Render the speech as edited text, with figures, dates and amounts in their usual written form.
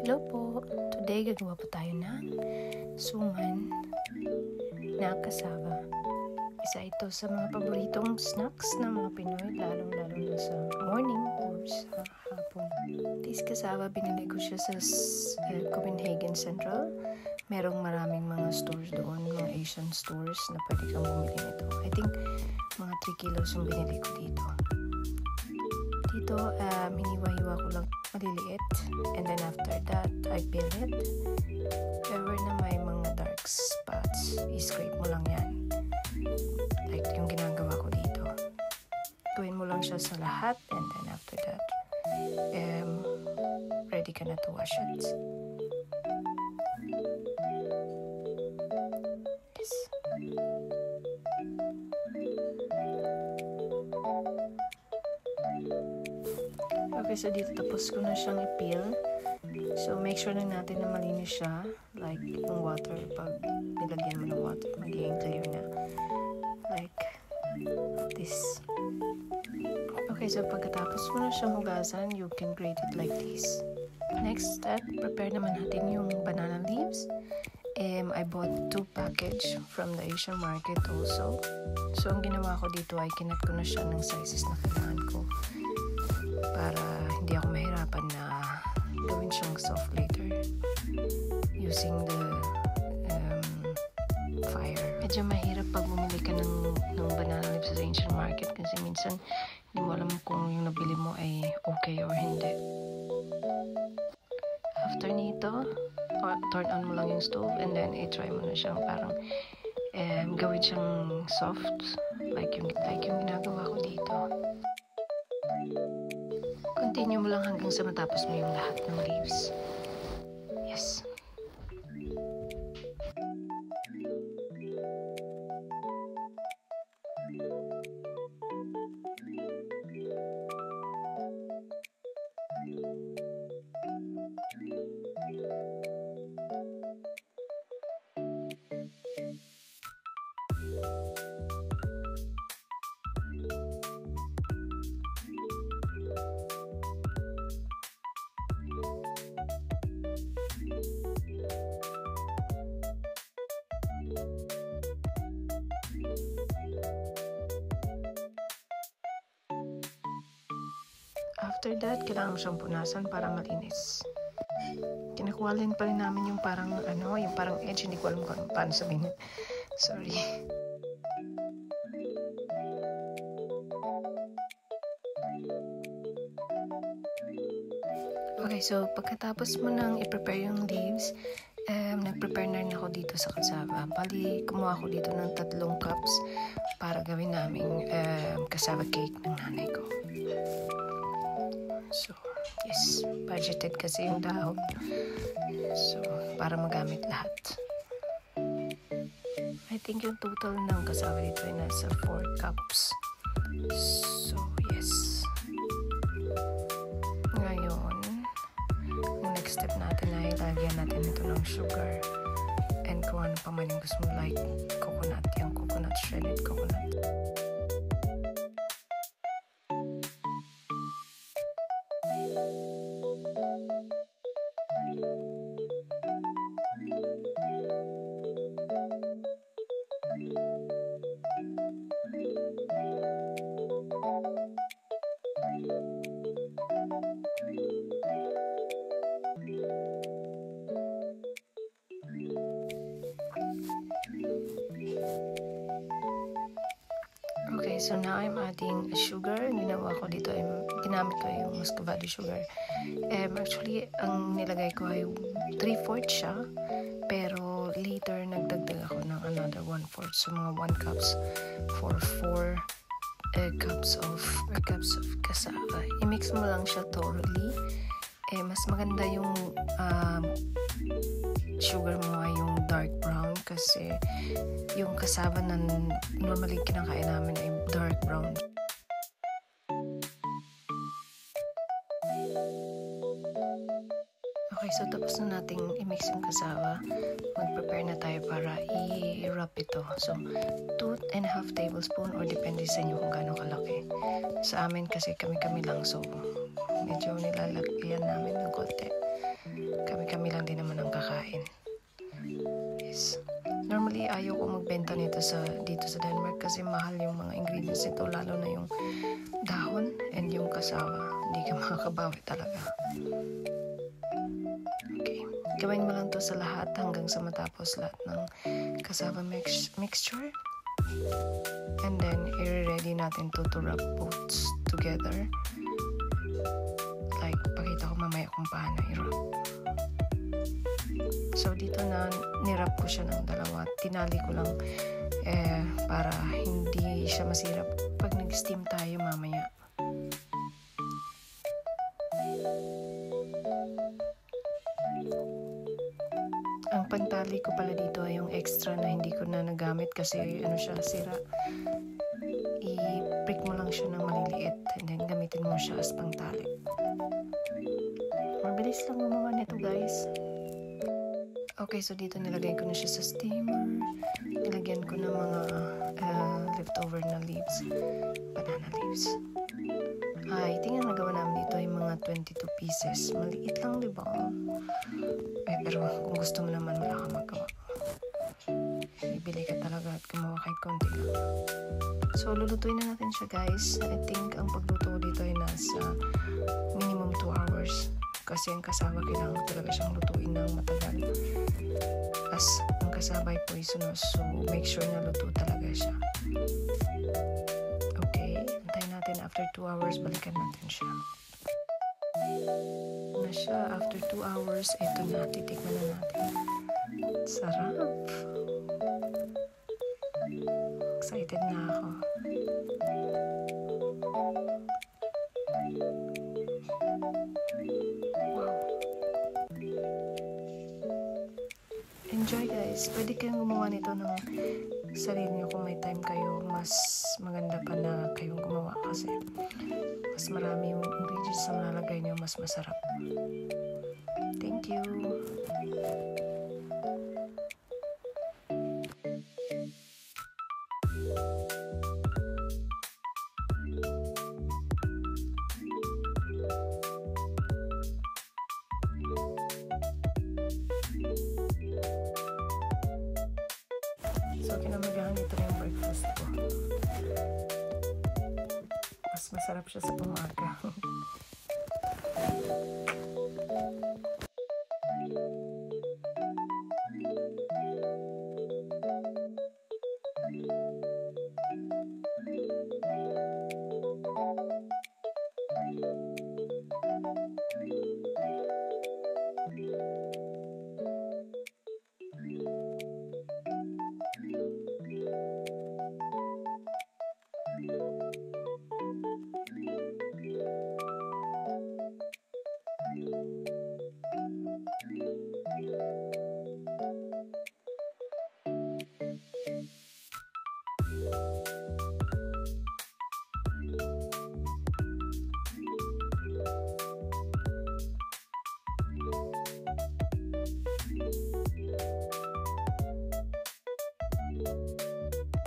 Hello po! Today gagawa po tayo ng suman na cassava. Isa ito sa mga paboritong snacks ng mga Pinoy, lalong-lalo na sa morning or sa hapon. This cassava, binili ko siya sa Copenhagen Central. Merong maraming mga stores doon, mga Asian stores na pwede kang bumili nito. I think mga 3 kilos yung binili ko dito. Dito, hiniwa-hiwa ko lang maliliit, and then after that, I peel it. Ever na may mga dark spots, i-scrape mo lang yan. Like yung ginagawa ko dito. Gawin mo lang siya sa lahat, and then after that, ready ka na to wash it. Yes. Okay, so dito tapos ko na siyang i-peel. So, make sure lang natin na malinis siya. Like, yung water, pag nilagyan mo ng water, magiging clear na. Like, this. Okay, so pagkatapos mo na siyang hugasan, you can grate it like this. Next step, prepare naman natin yung banana leaves. I bought 2 package from the Asian market also. So, ang ginawa ko dito ay kinat ko na siya ng sizes na kailangan ko. Para hindi ako mahirapan na gawin siyang soft later using the fire. Medyo mahirap pag bumili ka ng banana leaves sa Asian market kasi minsan hindi mo alam kung yung nabili mo ay okay or hindi. After nito, turn on mo lang yung stove and then i-try mo na siyang parang gawin siyang soft like yung ginagawa ko dito. Continue mo lang hanggang sa matapos mo yung lahat ng leaves. Yes. After that, kailangan mo siyang punasan para malinis. Kinakuha pa rin namin yung parang edge, hindi ko alam kung paano sabihin. Sorry. Okay, so pagkatapos mo nang i-prepare yung leaves, nag-prepare na rin ako dito sa cassava. Bali, kumuha ako dito ng 3 cups para gawin naming cassava cake ng nanay ko. So, yes, budgeted kasi yung dahon. So, para magamit lahat. I think yung total ng cassava dito ay nasa 4 cups. So, yes. Ngayon, ang next step natin ay lagyan natin ito ng sugar. And kung ano pa man yung gusto mo, like coconut, yung coconut, shredded coconut. Okay, so now I'm adding sugar. Ginawa ko dito, ginamit ko yung muscovado sugar. Actually, ang nilagay ko ay 3/4 siya. Pero later, nagdagdag ako ng another 1/4. So, mga 1 cups for 4 cups of cassava. I-mix mo lang siya thoroughly. Mas maganda yung sugar mo ay yung dark brown kasi yung cassava na normally kinakain namin ay dark brown. Okay, so tapos na nating i-mix yung cassava. Mag-prepare na tayo para i-wrap ito. So, 2.5 tablespoon or depende sa inyo kung gaano kalaki. Sa amin kasi kami lang, so medyo nilalagyan namin ng konti. Kami ayaw ko magbenta nito dito sa Denmark kasi mahal yung mga ingredients nito, lalo na yung dahon and yung cassava. Hindi ka makakabawi talaga. Okay, gawin mo lang to sa lahat hanggang sa matapos lahat ng cassava mixture. And then, i-ready natin to wrap both together. Like, pakita ko mamaya kung paano i-wrap. So, dito na nirap ko siya ng dalawa. Tinali ko lang para hindi siya masirap pag nag-steam tayo mamaya. Ang pantali ko pala dito ay yung extra na hindi ko na nagamit kasi siya, sira. I-prick mo lang siya ng maliliit and then gamitin mo siya as pangtali. Mabilis lang gumawa nito, guys. Okay, so dito nilagay ko na siya sa steamer. Nilagyan ko ng mga leftover na leaves, banana leaves. Tingnan nagawa namin dito ay mga 22 pieces. Maliit lang, di ba? Pero kung gusto mo naman, wala kang magawa. Bibili ka talaga at gumawa kahit konti lang. So, lulutuin na natin siya, guys. I think ang pagluto dito ay nasa minimum 2 hours. Kasi ang cassava kailangan talaga siyang lutuin ng matagal. As ang cassava ay poisonous, so make sure na luto talaga siya. Okay, antayin natin after 2 hours, balikan natin siya. Na siya, after 2 hours, ito na, titikman na natin. Sarap! Excited na ako. Enjoy, guys. Pwede kayong gumawa nito ng sarili niyo kung may time kayo. Mas maganda pa na kayong gumawa kasi mas marami yung ingredients na nalagay niyo, mas masarap. Thank you. So, kinamagahan ito na yung breakfast ko. Mas masarap siya sa umaga.